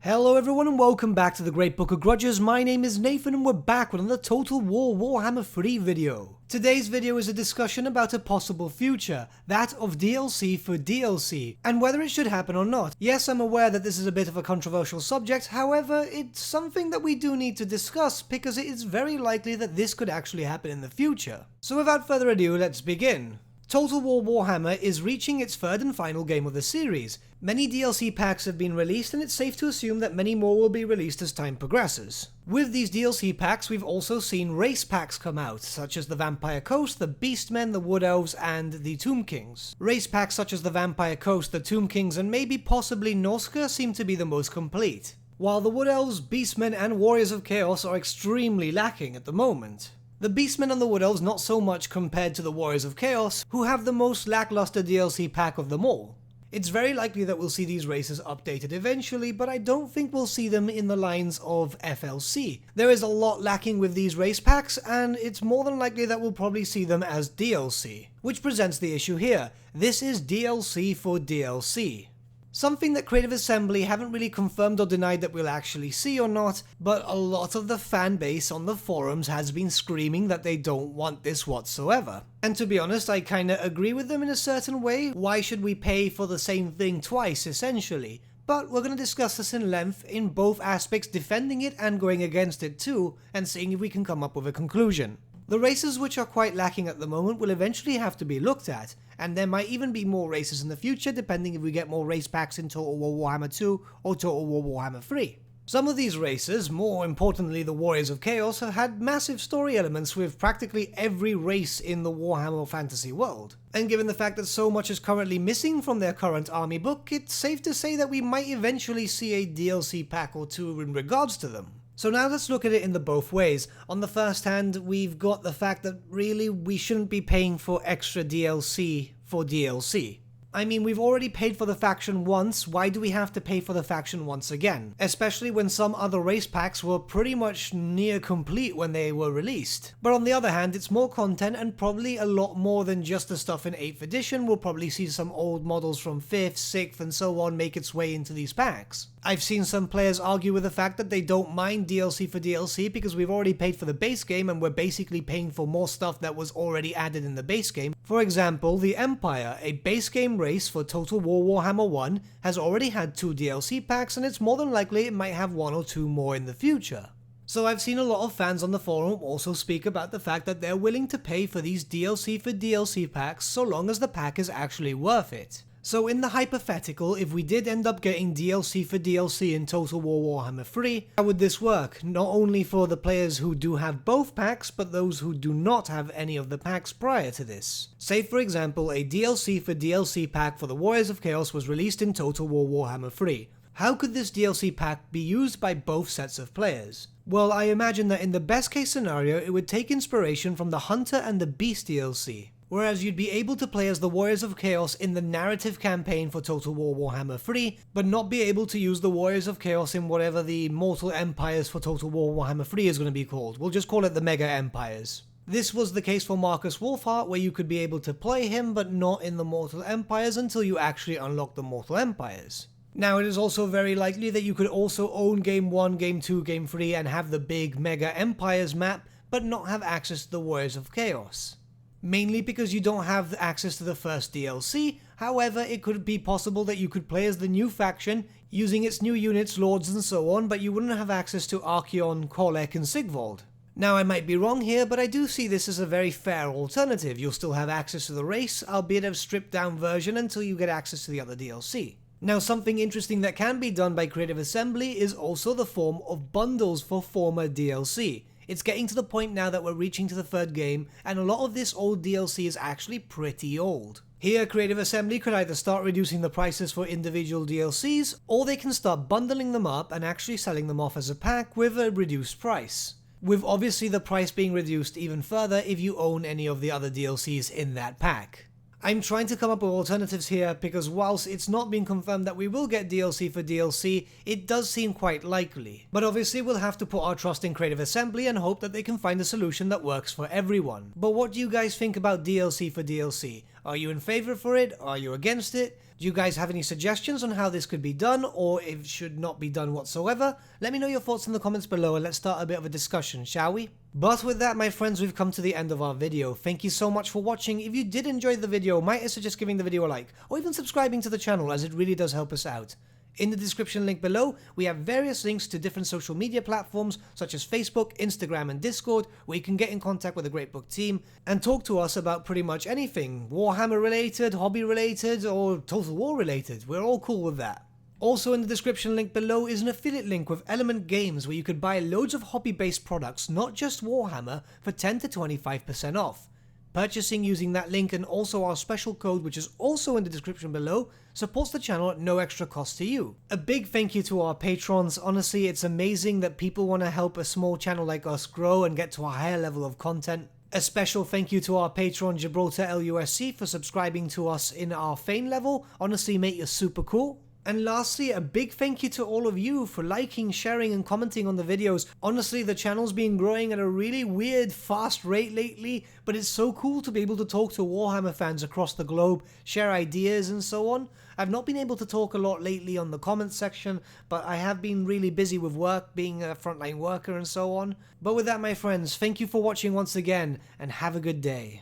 Hello everyone and welcome back to the Great Book of Grudges. My name is Nathan and we're back with another Total War Warhammer 3 video. Today's video is a discussion about a possible future, that of DLC for DLC, and whether it should happen or not. Yes, I'm aware that this is a bit of a controversial subject, however, it's something that we do need to discuss because it is very likely that this could actually happen in the future. So without further ado, let's begin. Total War Warhammer is reaching its third and final game of the series. Many DLC packs have been released and it's safe to assume that many more will be released as time progresses. With these DLC packs we've also seen race packs come out, such as the Vampire Coast, the Beastmen, the Wood Elves, and the Tomb Kings. Race packs such as the Vampire Coast, the Tomb Kings, and maybe possibly Norska seem to be the most complete, while the Wood Elves, Beastmen, and Warriors of Chaos are extremely lacking at the moment. The Beastmen and the Wood Elves not so much compared to the Warriors of Chaos, who have the most lackluster DLC pack of them all. It's very likely that we'll see these races updated eventually, but I don't think we'll see them in the lines of FLC. There is a lot lacking with these race packs, and it's more than likely that we'll probably see them as DLC. Which presents the issue here. This is DLC for DLC. Something that Creative Assembly haven't really confirmed or denied that we'll actually see or not, but a lot of the fan base on the forums has been screaming that they don't want this whatsoever. And to be honest, I kinda agree with them in a certain way. Why should we pay for the same thing twice, essentially? But we're going to discuss this in length in both aspects, defending it and going against it too, and seeing if we can come up with a conclusion. The races which are quite lacking at the moment will eventually have to be looked at, and there might even be more races in the future depending if we get more race packs in Total War Warhammer 2 or Total War Warhammer 3. Some of these races, more importantly the Warriors of Chaos, have had massive story elements with practically every race in the Warhammer fantasy world. And given the fact that so much is currently missing from their current army book, it's safe to say that we might eventually see a DLC pack or two in regards to them. So now let's look at it in the both ways. On the first hand, we've got the fact that really we shouldn't be paying for extra DLC for DLC. I mean, we've already paid for the faction once, why do we have to pay for the faction once again? Especially when some other race packs were pretty much near complete when they were released. But on the other hand, it's more content and probably a lot more than just the stuff in 8th edition. We'll probably see some old models from 5th, 6th, and so on make its way into these packs. I've seen some players argue with the fact that they don't mind DLC for DLC because we've already paid for the base game and we're basically paying for more stuff that was already added in the base game. For example, the Empire, a base game race for Total War Warhammer 1, has already had 2 DLC packs and it's more than likely it might have 1 or 2 more in the future. So I've seen a lot of fans on the forum also speak about the fact that they're willing to pay for these DLC for DLC packs so long as the pack is actually worth it. So in the hypothetical, if we did end up getting DLC for DLC in Total War Warhammer 3, how would this work? Not only for the players who do have both packs, but those who do not have any of the packs prior to this. Say for example, a DLC for DLC pack for the Warriors of Chaos was released in Total War Warhammer 3. How could this DLC pack be used by both sets of players? Well, I imagine that in the best case scenario, it would take inspiration from the Hunter and the Beast DLC. Whereas you'd be able to play as the Warriors of Chaos in the narrative campaign for Total War Warhammer 3, but not be able to use the Warriors of Chaos in whatever the Mortal Empires for Total War Warhammer 3 is going to be called. We'll just call it the Mega Empires. This was the case for Marcus Wolfheart, where you could be able to play him, but not in the Mortal Empires until you actually unlock the Mortal Empires. Now, it is also very likely that you could also own Game 1, Game 2, Game 3 and have the big Mega Empires map, but not have access to the Warriors of Chaos. Mainly because you don't have access to the first DLC, however it could be possible that you could play as the new faction, using its new units, lords and so on, but you wouldn't have access to Archeon, Korlek and Sigvald. Now I might be wrong here, but I do see this as a very fair alternative. You'll still have access to the race, albeit a stripped down version until you get access to the other DLC. Now something interesting that can be done by Creative Assembly is also the form of bundles for former DLC. It's getting to the point now that we're reaching to the third game, and a lot of this old DLC is actually pretty old. Here, Creative Assembly could either start reducing the prices for individual DLCs, or they can start bundling them up and actually selling them off as a pack with a reduced price. With obviously the price being reduced even further if you own any of the other DLCs in that pack. I'm trying to come up with alternatives here because whilst it's not been confirmed that we will get DLC for DLC, it does seem quite likely. But obviously we'll have to put our trust in Creative Assembly and hope that they can find a solution that works for everyone. But what do you guys think about DLC for DLC? Are you in favor for it? Are you against it? Do you guys have any suggestions on how this could be done, or if it should not be done whatsoever? Let me know your thoughts in the comments below and let's start a bit of a discussion, shall we? But with that, my friends, we've come to the end of our video. Thank you so much for watching. If you did enjoy the video, might I suggest giving the video a like, or even subscribing to the channel, as it really does help us out. In the description link below, we have various links to different social media platforms such as Facebook, Instagram and Discord, where you can get in contact with the Great Book team and talk to us about pretty much anything, Warhammer related, hobby related or Total War related. We're all cool with that. Also in the description link below is an affiliate link with Element Games where you could buy loads of hobby-based products, not just Warhammer, for 10 to 25% off. Purchasing using that link and also our special code, which is also in the description below, supports the channel at no extra cost to you. A big thank you to our patrons. Honestly, it's amazing that people want to help a small channel like us grow and get to a higher level of content. A special thank you to our patron Gibraltar LUSC for subscribing to us in our Fame level. Honestly, mate, you're super cool. And lastly, a big thank you to all of you for liking, sharing and commenting on the videos. Honestly, the channel's been growing at a really weird, fast rate lately, but it's so cool to be able to talk to Warhammer fans across the globe, share ideas and so on. I've not been able to talk a lot lately on the comments section, but I have been really busy with work, being a frontline worker and so on. But with that, my friends, thank you for watching once again, and have a good day.